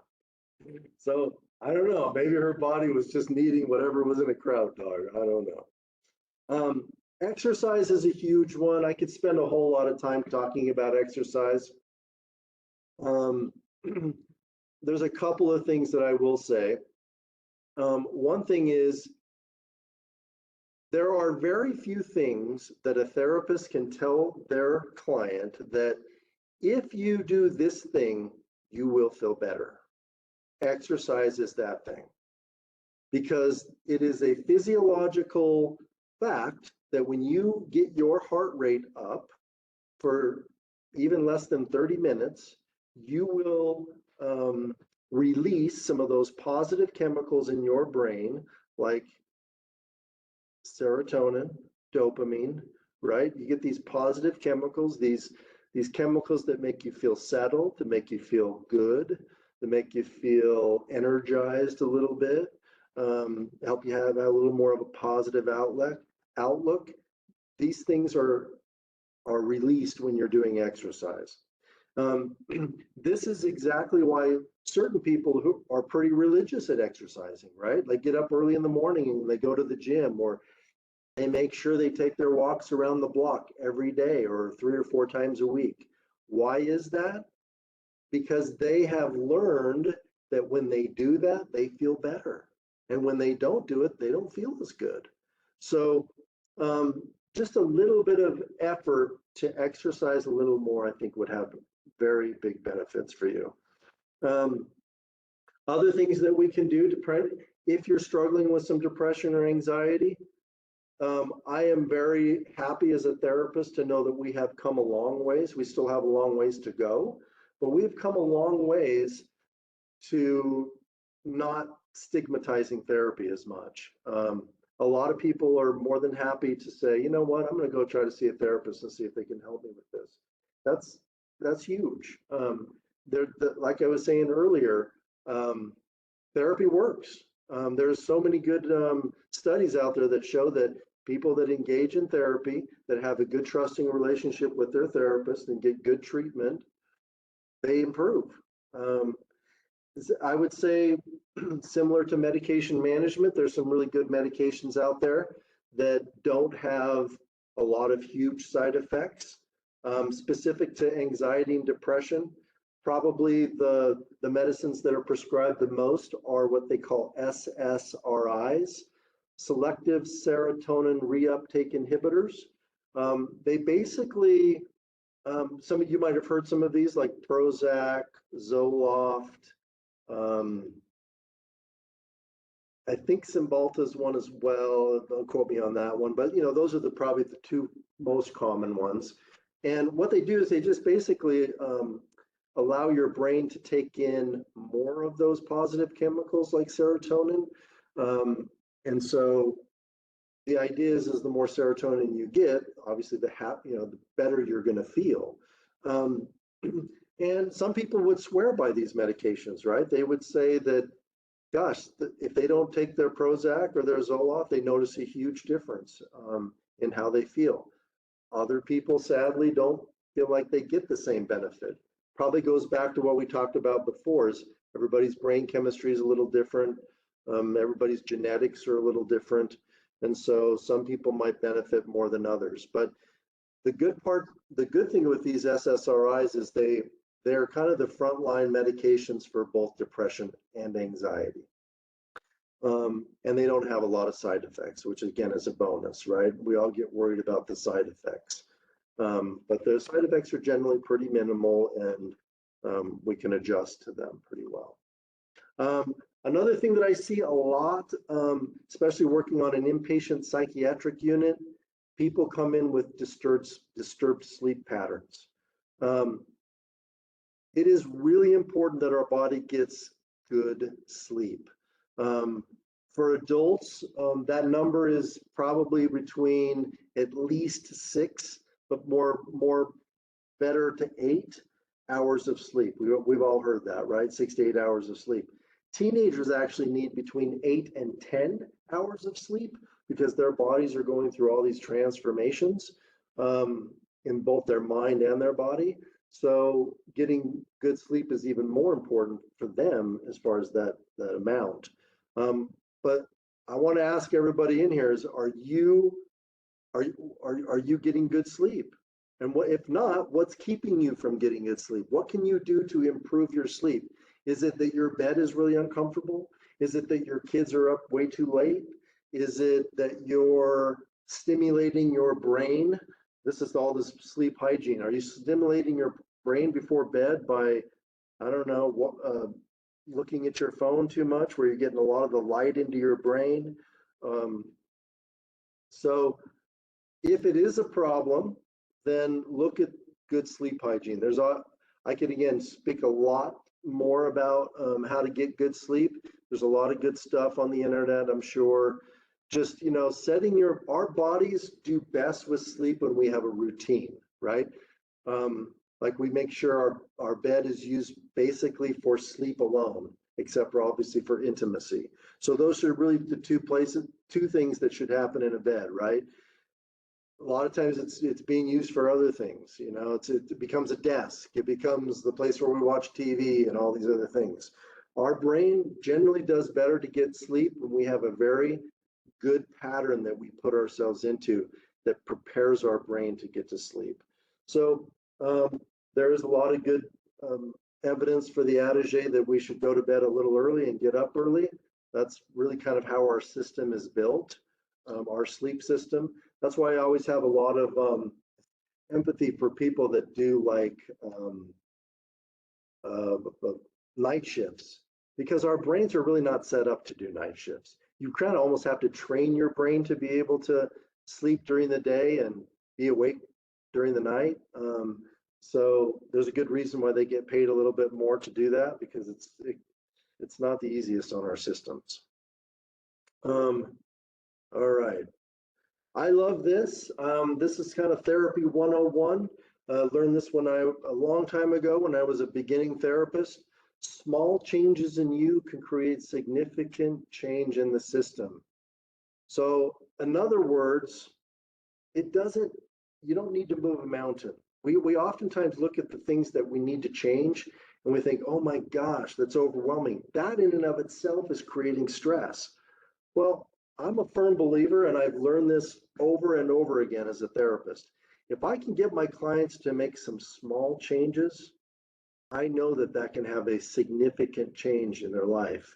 So I don't know, maybe her body was just needing whatever was in a kraut dog. I don't know. Exercise is a huge one. I could spend a whole lot of time talking about exercise. Um, there's a couple of things that I will say. One thing is there are very few things that a therapist can tell their client that if you do this thing, you will feel better. Exercise is that thing because it is a physiological fact that when you get your heart rate up for even less than 30 minutes, you will release some of those positive chemicals in your brain, like serotonin, dopamine, right? You get these positive chemicals, these chemicals that make you feel settled, to make you feel good, to make you feel energized a little bit, help you have a little more of a positive outlook. These things are released when you're doing exercise. This is exactly why certain people who are pretty religious at exercising, right? Like get up early in the morning and they go to the gym, or they make sure they take their walks around the block every day or 3 or 4 times a week. Why is that? Because they have learned that when they do that, they feel better. And when they don't do it, they don't feel as good. So just a little bit of effort to exercise a little more, I think would have very big benefits for you. Other things that we can do to, if you're struggling with some depression or anxiety, I am very happy as a therapist to know that we have come a long ways. We still have a long ways to go, but we've come a long ways to not stigmatizing therapy as much. A lot of people are more than happy to say, you know what, I'm going to go try to see a therapist and see if they can help me with this. That's huge. Like I was saying earlier, therapy works. There's so many good studies out there that show that people that engage in therapy, that have a good trusting relationship with their therapist and get good treatment, they improve. I would say similar to medication management, there's some really good medications out there that don't have a lot of huge side effects. Specific to anxiety and depression, probably the medicines that are prescribed the most are what they call SSRIs, selective serotonin reuptake inhibitors. They basically, some of you might have heard some of these like Prozac, Zoloft. I think Cymbalta is one as well. Don't quote me on that one, but those are probably the 2 most common ones. And what they do is they just basically allow your brain to take in more of those positive chemicals like serotonin. And so the idea is the more serotonin you get, obviously the better you're going to feel. And some people would swear by these medications, right? They would say that, gosh, if they don't take their Prozac or their Zoloft, they notice a huge difference in how they feel. Other people sadly don't feel like they get the same benefit. Probably goes back to what we talked about before is everybody's brain chemistry is a little different. Everybody's genetics are a little different. And so some people might benefit more than others. But the good thing with these SSRIs is they're kind of the frontline medications for both depression and anxiety. And they don't have a lot of side effects, which again is a bonus, right? We all get worried about the side effects. But the side effects are generally pretty minimal and we can adjust to them pretty well. Another thing that I see a lot, especially working on an inpatient psychiatric unit, people come in with disturbed sleep patterns. It is really important that our body gets good sleep. For adults, that number is probably between at least 6, but more better to 8 hours of sleep. We've all heard that, right? 6 to 8 hours of sleep. Teenagers actually need between 8 and 10 hours of sleep because their bodies are going through all these transformations in both their mind and their body. So getting good sleep is even more important for them as far as that amount. But I want to ask everybody in here is, are you getting good sleep? And what, if not, what's keeping you from getting good sleep? What can you do to improve your sleep? Is it that your bed is really uncomfortable? Is it that your kids are up way too late? Is it that you're stimulating your brain? This is all this sleep hygiene. Are you stimulating your brain before bed by, I don't know, looking at your phone too much, where you're getting a lot of the light into your brain? So if it is a problem, then look at good sleep hygiene. I could again speak a lot more about how to get good sleep. There's a lot of good stuff on the internet, I'm sure. Just, our bodies do best with sleep when we have a routine, right? Like we make sure our bed is used basically for sleep alone, except for obviously for intimacy. So those are really the two things that should happen in a bed, right? A lot of times it's being used for other things, it becomes a desk, it becomes the place where we watch TV and all these other things. Our brain generally does better to get sleep when we have a very good pattern that we put ourselves into that prepares our brain to get to sleep. So there is a lot of good evidence for the adage that we should go to bed a little early and get up early. That's really kind of how our system is built, our sleep system. That's why I always have a lot of empathy for people that do like night shifts, because our brains are really not set up to do night shifts. You kind of almost have to train your brain to be able to sleep during the day and be awake during the night. So there's a good reason why they get paid a little bit more to do that, because it's not the easiest on our systems. All right. I love this. This is kind of therapy 101. Learned this a long time ago when I was a beginning therapist. Small changes in you can create significant change in the system. So in other words, you don't need to move a mountain. We oftentimes look at the things that we need to change and we think, oh my gosh, that's overwhelming. That in and of itself is creating stress. Well, I'm a firm believer, and I've learned this over and over again as a therapist. If I can get my clients to make some small changes, I know that can have a significant change in their life.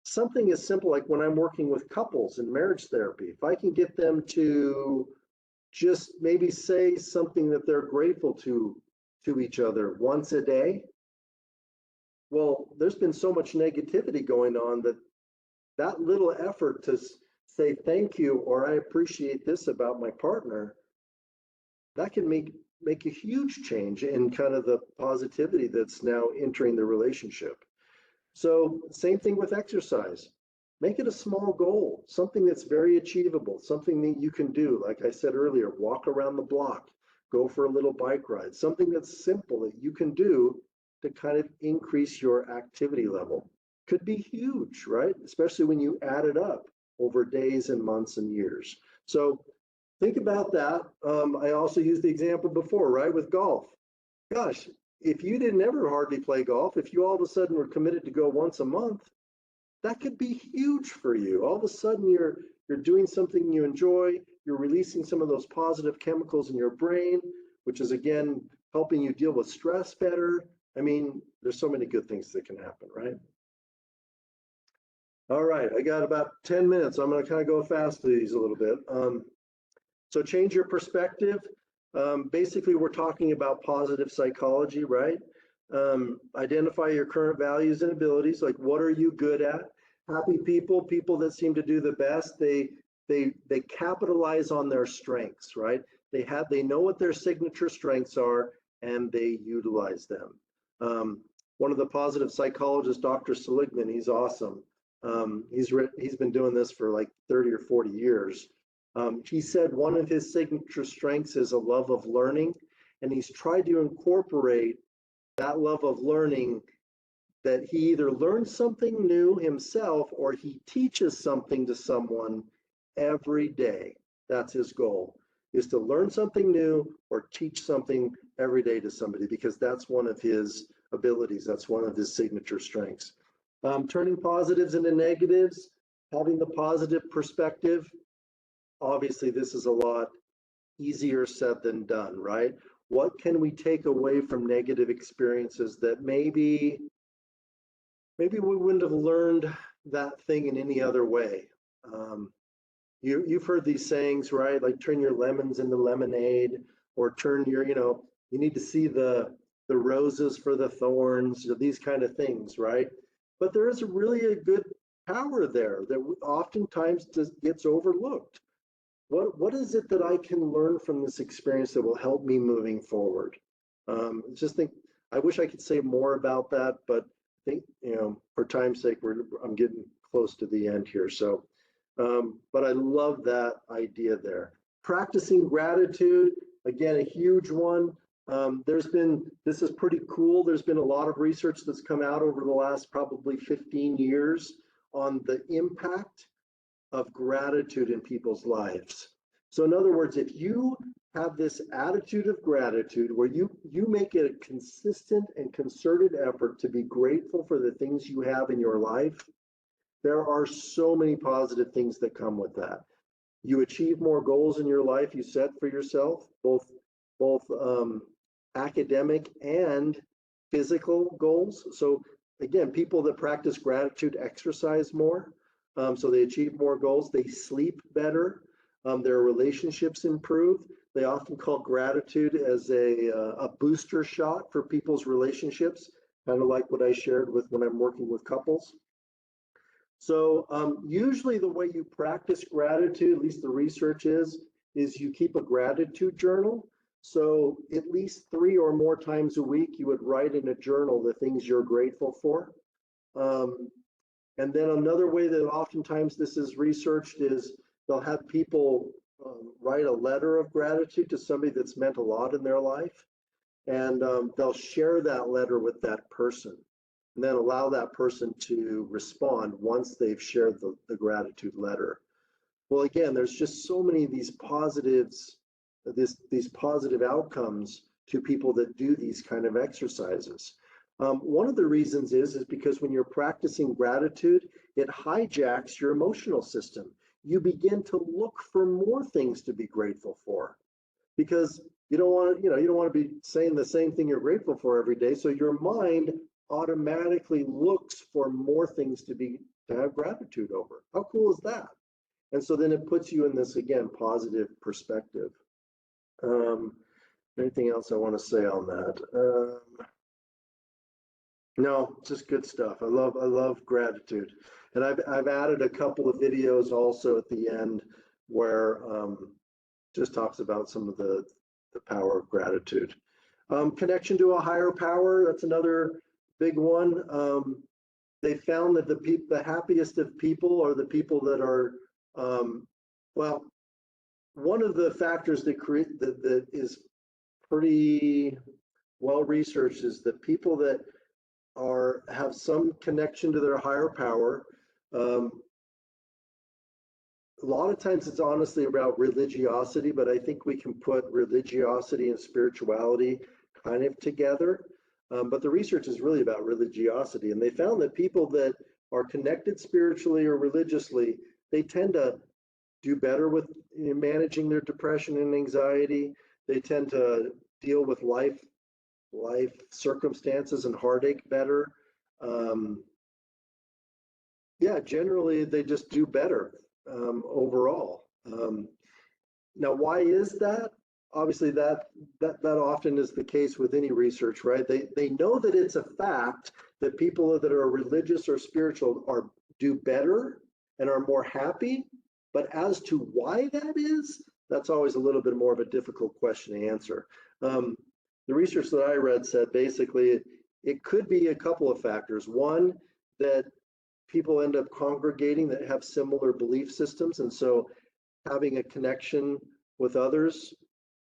Something as simple like when I'm working with couples in marriage therapy, if I can get them to just maybe say something that they're grateful to each other once a day. Well, there's been so much negativity going on that little effort to say thank you or I appreciate this about my partner, that can make a huge change in kind of the positivity that's now entering the relationship. So same thing with exercise. Make it a small goal, something that's very achievable, something that you can do. Like I said earlier, walk around the block, go for a little bike ride, something that's simple that you can do to kind of increase your activity level. Could be huge, right? Especially when you add it up over days and months and years. So think about that. I also used the example before, right, with golf. Gosh, if you didn't ever hardly play golf, if you all of a sudden were committed to go once a month, that could be huge for you. All of a sudden you're doing something you enjoy, you're releasing some of those positive chemicals in your brain, which is again helping you deal with stress better. I mean, there's so many good things that can happen, right? All right, I got about 10 minutes. I'm going to kind of go fast through these a little bit. So change your perspective. Basically, we're talking about positive psychology, right? Identify your current values and abilities, like what are you good at? Happy people, people that seem to do the best, they capitalize on their strengths, right? They know what their signature strengths are and they utilize them. One of the positive psychologists, Dr. Seligman, he's awesome. He's been doing this for like 30 or 40 years. He said one of his signature strengths is a love of learning, and he's tried to incorporate that love of learning, that he either learns something new himself or he teaches something to someone every day. That's his goal, is to learn something new or teach something every day to somebody, because that's one of his abilities. That's one of his signature strengths. Turning positives into negatives, having the positive perspective. Obviously, this is a lot easier said than done, right? What can we take away from negative experiences that maybe we wouldn't have learned that thing in any other way? You've heard these sayings, right? Like turn your lemons into lemonade, or turn your, you need to see the roses for the thorns, these kind of things, right? But there is really a good power there that oftentimes just gets overlooked. What is it that I can learn from this experience that will help me moving forward? Just think, I wish I could say more about that, but I think, for time's sake, I'm getting close to the end here. So, but I love that idea there. Practicing gratitude, again, a huge one. This is pretty cool. There's been a lot of research that's come out over the last probably 15 years on the impact of gratitude in people's lives. So in other words, if you have this attitude of gratitude where you make it a consistent and concerted effort to be grateful for the things you have in your life, there are so many positive things that come with that. You achieve more goals in your life you set for yourself, both academic and physical goals. So again, people that practice gratitude exercise more. So they achieve more goals, they sleep better, their relationships improve. They often call gratitude as a booster shot for people's relationships, kind of like what I shared with when I'm working with couples. So usually the way you practice gratitude, at least the research is you keep a gratitude journal. So at least 3 or more times a week, you would write in a journal the things you're grateful for. And then another way that oftentimes this is researched is they'll have people write a letter of gratitude to somebody that's meant a lot in their life. And they'll share that letter with that person and then allow that person to respond once they've shared the gratitude letter. Well, again, there's just so many of these positives, these positive outcomes to people that do these kind of exercises. One of the reasons is because when you're practicing gratitude, it hijacks your emotional system. You begin to look for more things to be grateful for, because you don't want to be saying the same thing you're grateful for every day. So your mind automatically looks for more things to have gratitude over. How cool is that? And so then it puts you in this, again, positive perspective. Anything else I want to say on that? No, just good stuff. I love gratitude. And I've added a couple of videos also at the end where just talks about some of the power of gratitude. Connection to a higher power, that's another big one. They found that the happiest of people are the people that are, well, one of the factors that is pretty well researched is that people that have some connection to their higher power a lot of times it's honestly about religiosity, but I think we can put religiosity and spirituality kind of together. But the research is really about religiosity, and they found that people that are connected spiritually or religiously, they tend to do better with managing their depression and anxiety. They tend to deal with life circumstances and heartache better. Yeah, generally they just do better overall. Now, why is that? Obviously, that often is the case with any research, right? They know that it's a fact that people that are religious or spiritual do better and are more happy. But as to why that is, that's always a little bit more of a difficult question to answer. The research that I read said basically it could be a couple of factors. One, that people end up congregating that have similar belief systems, and so having a connection with others,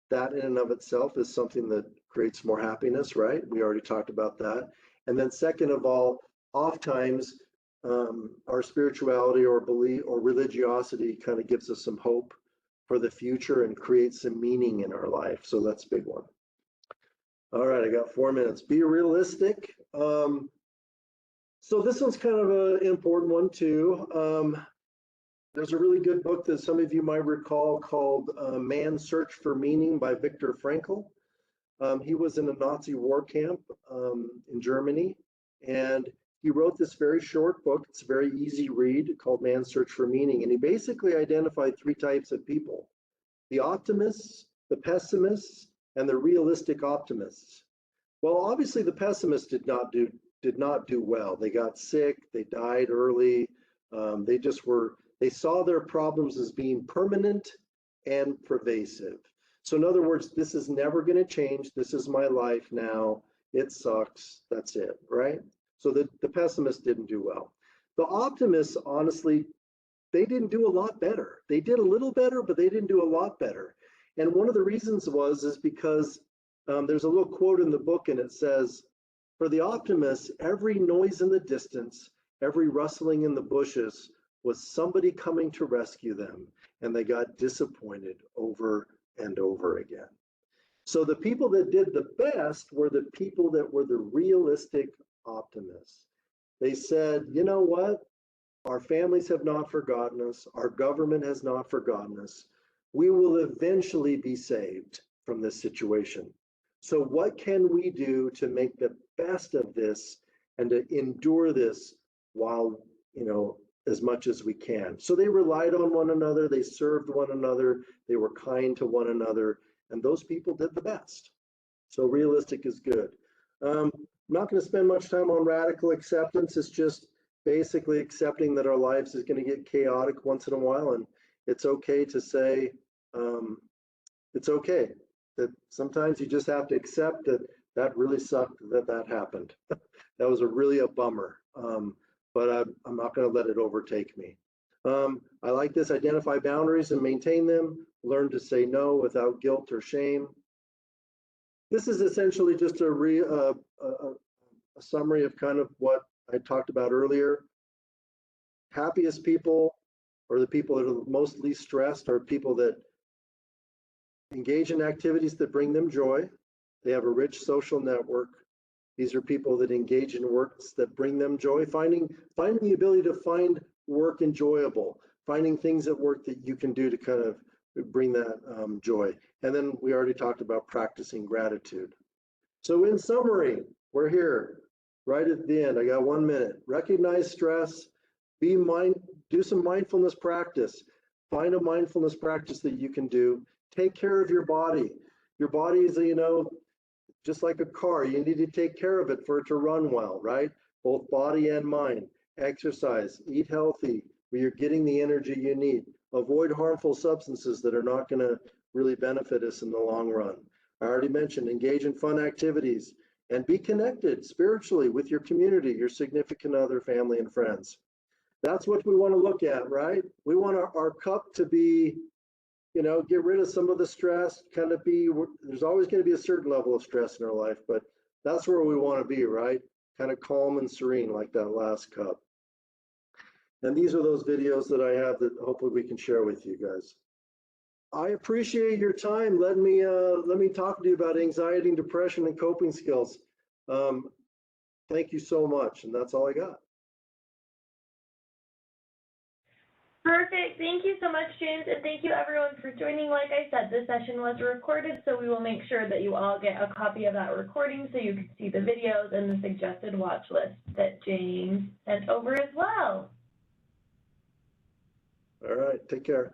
that in and of itself is something that creates more happiness, right? We already talked about that. And then second of all, oftentimes our spirituality or belief or religiosity kind of gives us some hope for the future and creates some meaning in our life. So that's a big one. All right, I got 4 minutes. Be realistic. So this one's kind of an important one too. There's a really good book that some of you might recall called Man's Search for Meaning by Viktor Frankl. He was in a Nazi war camp in Germany, and he wrote this very short book. It's a very easy read called Man's Search for Meaning, and he basically identified 3 types of people: the optimists, the pessimists, and the realistic optimists. Well, obviously the pessimists did not do well. They got sick, they died early, they saw their problems as being permanent and pervasive. So in other words, this is never going to change. This is my life now. It sucks. That's it, right? So the pessimists didn't do well. The optimists, honestly, they didn't do a lot better. They did a little better, but they didn't do a lot better. And one of the reasons is because there's a little quote in the book, and it says, "For the optimists, every noise in the distance, every rustling in the bushes was somebody coming to rescue them, and they got disappointed over and over again." So the people that did the best were the people that were the realistic optimists. They said, you know what? Our families have not forgotten us. Our government has not forgotten us. We will eventually be saved from this situation. So what can we do to make the best of this and to endure this while, as much as we can? So they relied on one another, they served one another, they were kind to one another, and those people did the best. So realistic is good. I'm not going to spend much time on radical acceptance. It's just basically accepting that our lives is going to get chaotic once in a while, and it's okay to say it's okay. That sometimes you just have to accept that really sucked that happened. That was really a bummer, but I'm not going to let it overtake me. I like this: identify boundaries and maintain them, learn to say no without guilt or shame. This is essentially just a summary of kind of what I talked about earlier. Happiest people, or the people that are most least stressed, are people that engage in activities that bring them joy. They have a rich social network. These are people that engage in works that bring them joy, finding the ability to find work enjoyable, finding things at work that you can do to kind of bring that joy. And then we already talked about practicing gratitude. So in summary, we're here right at the end. I got 1 minute. Recognize stress, do some mindfulness practice. Find a mindfulness practice that you can do. Take care of your body. Your body is, just like a car. You need to take care of it for it to run well, right? Both body and mind. Exercise, eat healthy, where you're getting the energy you need. Avoid harmful substances that are not going to really benefit us in the long run. I already mentioned engage in fun activities and be connected spiritually with your community, your significant other, family, and friends. That's what we want to look at, right? We want our cup to be, get rid of some of the stress, there's always going to be a certain level of stress in our life, but that's where we want to be, right? Kind of calm and serene like that last cup. And these are those videos that I have that hopefully we can share with you guys. I appreciate your time. Let me talk to you about anxiety and depression and coping skills. Thank you so much, and that's all I got. Perfect. Thank you so much, James, and thank you everyone for joining. Like I said, this session was recorded, so we will make sure that you all get a copy of that recording so you can see the videos and the suggested watch list that James sent over as well. All right, take care.